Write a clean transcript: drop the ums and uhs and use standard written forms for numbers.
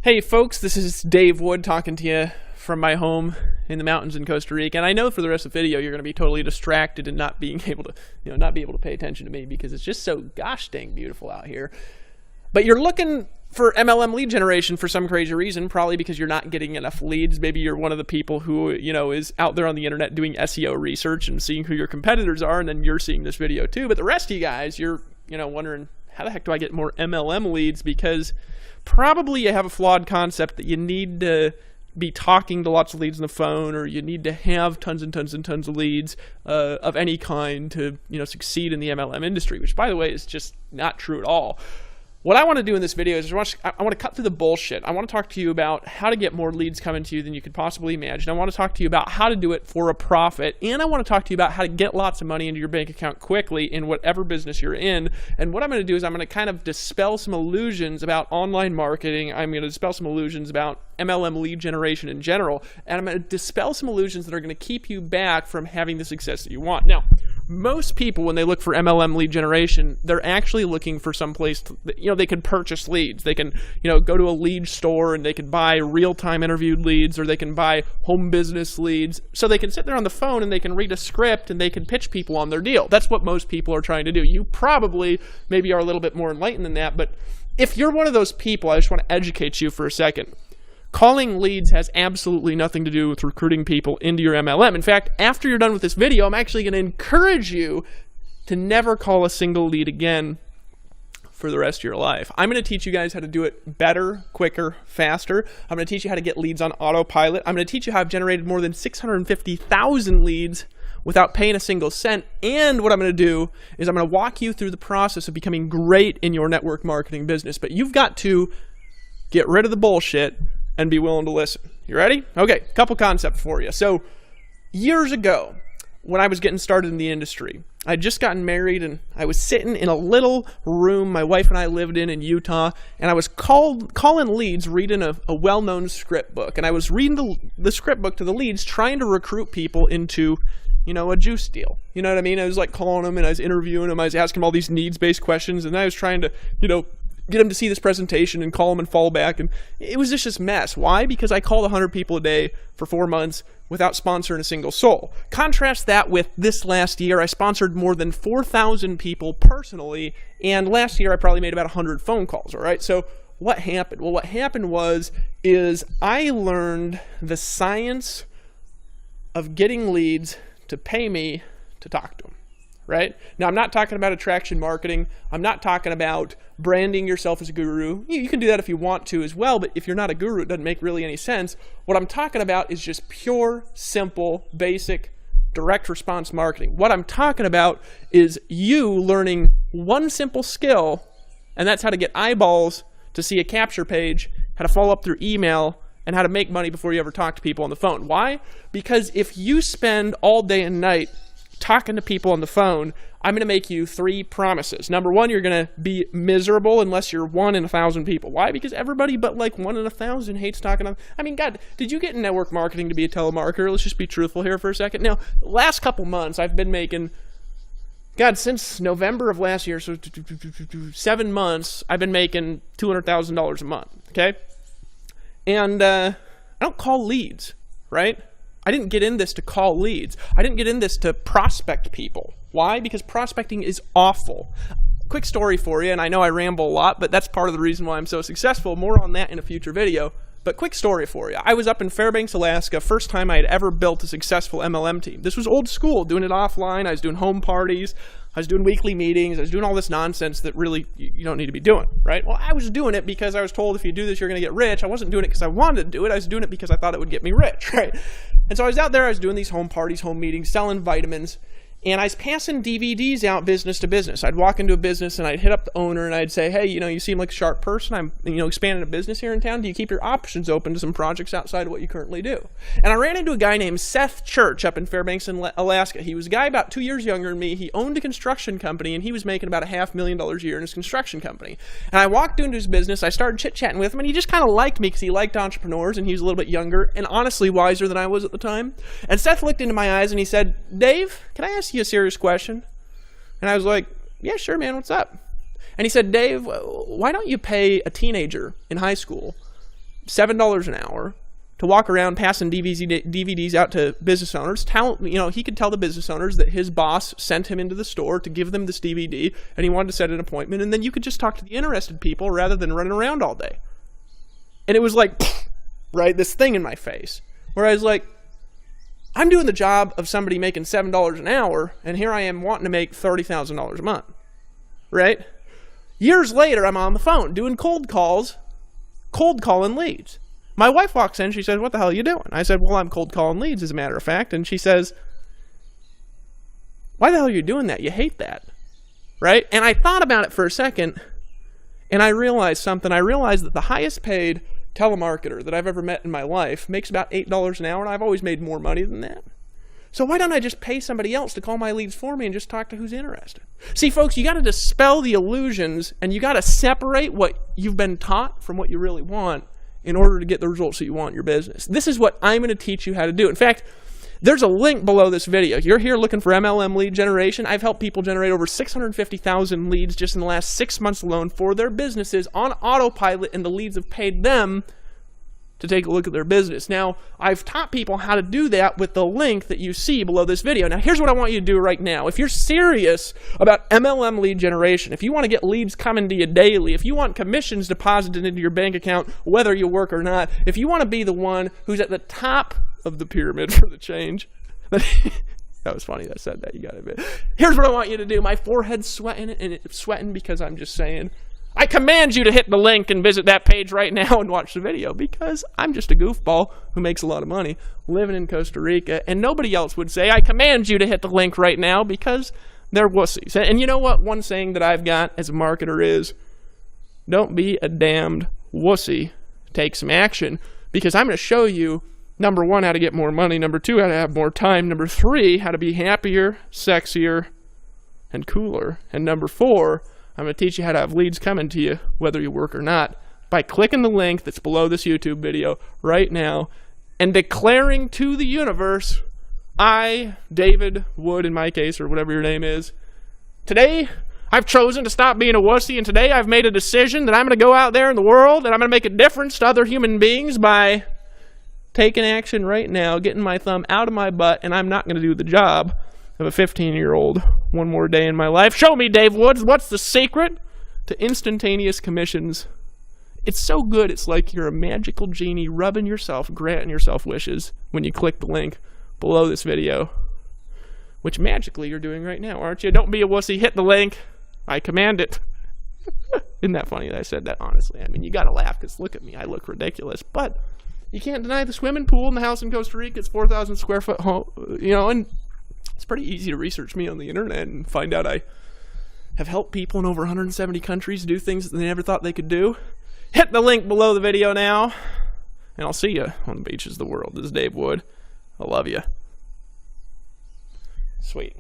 Hey folks, this is Dave Wood talking to you from my home in the mountains in Costa Rica. And I know for the rest of the video you're going to be totally distracted and not being able to, not be able to pay attention to me because it's just so gosh dang beautiful out here. But you're looking for MLM lead generation for some crazy reason, probably because you're not getting enough leads. Maybe you're one of the people who, is out there on the internet doing SEO research and seeing who your competitors are, and then you're seeing this video too. But the rest of you guys, you're, wondering, how the heck do I get more MLM leads? Because probably you have a flawed concept that you need to be talking to lots of leads on the phone, or you need to have tons and tons and tons of leads of any kind to, succeed in the MLM industry, which, by the way, is just not true at all. What I want to do in this video is I want to cut through the bullshit. I want to talk to you about how to get more leads coming to you than you could possibly imagine. I want to talk to you about how to do it for a profit. And I want to talk to you about how to get lots of money into your bank account quickly in whatever business you're in. And what I'm going to do is I'm going to kind of dispel some illusions about online marketing. I'm going to dispel some illusions about MLM lead generation in general. And I'm going to dispel some illusions that are going to keep you back from having the success that you want. Now, most people, when they look for MLM lead generation, they're actually looking for some place to, they can purchase leads. They can, go to a lead store and they can buy real-time interviewed leads, or they can buy home business leads. So they can sit there on the phone and they can read a script and they can pitch people on their deal. That's what most people are trying to do. You probably maybe are a little bit more enlightened than that, but if you're one of those people, I just want to educate you for a second. Calling leads has absolutely nothing to do with recruiting people into your MLM. In fact, after you're done with this video, I'm actually going to encourage you to never call a single lead again for the rest of your life. I'm going to teach you guys how to do it better, quicker, faster. I'm going to teach you how to get leads on autopilot. I'm going to teach you how I've generated more than 650,000 leads without paying a single cent. And what I'm going to do is I'm going to walk you through the process of becoming great in your network marketing business. But you've got to get rid of the bullshit and be willing to listen. You ready? Okay, couple concepts for you. So years ago, when I was getting started in the industry, I'd just gotten married and I was sitting in a little room my wife and I lived in Utah, and I was calling leads, reading a well-known script book. And I was reading the script book to the leads, trying to recruit people into, a juice deal. You know what I mean? I was like calling them and I was interviewing them. I was asking them all these needs-based questions, and I was trying to, get them to see this presentation and call them and fall back. And it was just this mess. Why? Because I called 100 people a day for 4 months without sponsoring a single soul. Contrast that with this last year. I sponsored more than 4,000 people personally. And last year I probably made about 100 phone calls. All right. So what happened? Well, what happened is I learned the science of getting leads to pay me to talk to them. Right? Now, I'm not talking about attraction marketing. I'm not talking about branding yourself as a guru. You can do that if you want to as well, but if you're not a guru, it doesn't make really any sense. What I'm talking about is just pure, simple, basic, direct response marketing. What I'm talking about is you learning one simple skill, and that's how to get eyeballs to see a capture page, how to follow up through email, and how to make money before you ever talk to people on the phone. Why? Because if you spend all day and night talking to people on the phone, I'm going to make you 3 promises. Number 1, you're going to be miserable unless you're 1 in 1,000 people. Why? Because everybody but like 1 in 1,000 hates talking on. I mean, God, did you get in network marketing to be a telemarketer? Let's just be truthful here for a second. Now, last couple months, I've been making, since November of last year, so 7 months, I've been making $200,000 a month, okay? And I don't call leads, right? I didn't get in this to call leads. I didn't get in this to prospect people. Why? Because prospecting is awful. Quick story for you, and I know I ramble a lot, but that's part of the reason why I'm so successful. More on that in a future video. But quick story for you. I was up in Fairbanks, Alaska, first time I had ever built a successful MLM team. This was old school, doing it offline. I was doing home parties. I was doing weekly meetings. I was doing all this nonsense that really you don't need to be doing, right? Well, I was doing it because I was told if you do this, you're going to get rich. I wasn't doing it because I wanted to do it. I was doing it because I thought it would get me rich, right? And so I was out there, I was doing these home parties, home meetings, selling vitamins, and I was passing DVDs out business to business. I'd walk into a business and I'd hit up the owner and I'd say, hey, you seem like a sharp person. I'm, expanding a business here in town. Do you keep your options open to some projects outside of what you currently do? And I ran into a guy named Seth Church up in Fairbanks, Alaska. He was a guy about 2 years younger than me. He owned a construction company and he was making about $500,000 a year in his construction company. And I walked into his business. I started chit-chatting with him and he just kind of liked me because he liked entrepreneurs and he was a little bit younger and honestly wiser than I was at the time. And Seth looked into my eyes and he said, Dave, can I ask you a serious question? And I was like, yeah, sure, man, what's up? And he said, Dave, why don't you pay a teenager in high school $7 an hour to walk around passing DVDs out to business owners. He could tell the business owners that his boss sent him into the store to give them this DVD, and he wanted to set an appointment, and then you could just talk to the interested people rather than running around all day. And it was like, right, this thing in my face, where I was like, I'm doing the job of somebody making $7 an hour, and here I am wanting to make $30,000 a month, right? Years later, I'm on the phone doing cold calling leads. My wife walks in, she says, what the hell are you doing? I said, well, I'm cold calling leads, as a matter of fact. And she says, why the hell are you doing that? You hate that, right? And I thought about it for a second, and I realized something. I realized that the highest paid telemarketer that I've ever met in my life makes about $8 an hour, and I've always made more money than that. So why don't I just pay somebody else to call my leads for me and just talk to who's interested? See, folks, you got to dispel the illusions, and you got to separate what you've been taught from what you really want in order to get the results that you want in your business. This is what I'm going to teach you how to do. In fact, there's a link below this video. You're here looking for MLM lead generation. I've helped people generate over 650,000 leads just in the last 6 months alone for their businesses on autopilot, and the leads have paid them to take a look at their business. Now, I've taught people how to do that with the link that you see below this video. Now, here's what I want you to do right now. If you're serious about MLM lead generation, if you want to get leads coming to you daily, if you want commissions deposited into your bank account, whether you work or not, if you want to be the one who's at the top of the pyramid for the change, that was funny that I said that, you gotta admit. Here's what I want you to do. My forehead's sweating, and it's sweating because I'm just saying, I command you to hit the link and visit that page right now and watch the video, because I'm just a goofball who makes a lot of money living in Costa Rica, and nobody else would say, I command you to hit the link right now, because they're wussies. And you know what? One saying that I've got as a marketer is, don't be a damned wussy. Take some action, because I'm going to show you, number one, how to get more money, number two, how to have more time, number three, how to be happier, sexier, and cooler, and number four, I'm going to teach you how to have leads coming to you, whether you work or not, by clicking the link that's below this YouTube video right now and declaring to the universe, I, David Wood in my case, or whatever your name is, today I've chosen to stop being a wussy, and today I've made a decision that I'm going to go out there in the world and I'm going to make a difference to other human beings by taking action right now, getting my thumb out of my butt, and I'm not going to do the job of a 15-year-old one more day in my life. Show me, Dave Woods, what's the secret to instantaneous commissions? It's so good, it's like you're a magical genie rubbing yourself, granting yourself wishes when you click the link below this video, which magically you're doing right now, aren't you? Don't be a wussy, hit the link. I command it. Isn't that funny that I said that, honestly? I mean, you gotta laugh, because look at me, I look ridiculous, but you can't deny the swimming pool in the house in Costa Rica. It's 4,000 square foot home, and it's pretty easy to research me on the internet and find out I have helped people in over 170 countries do things that they never thought they could do. Hit the link below the video now, and I'll see you on the beaches of the world. This is Dave Wood. I love you. Sweet.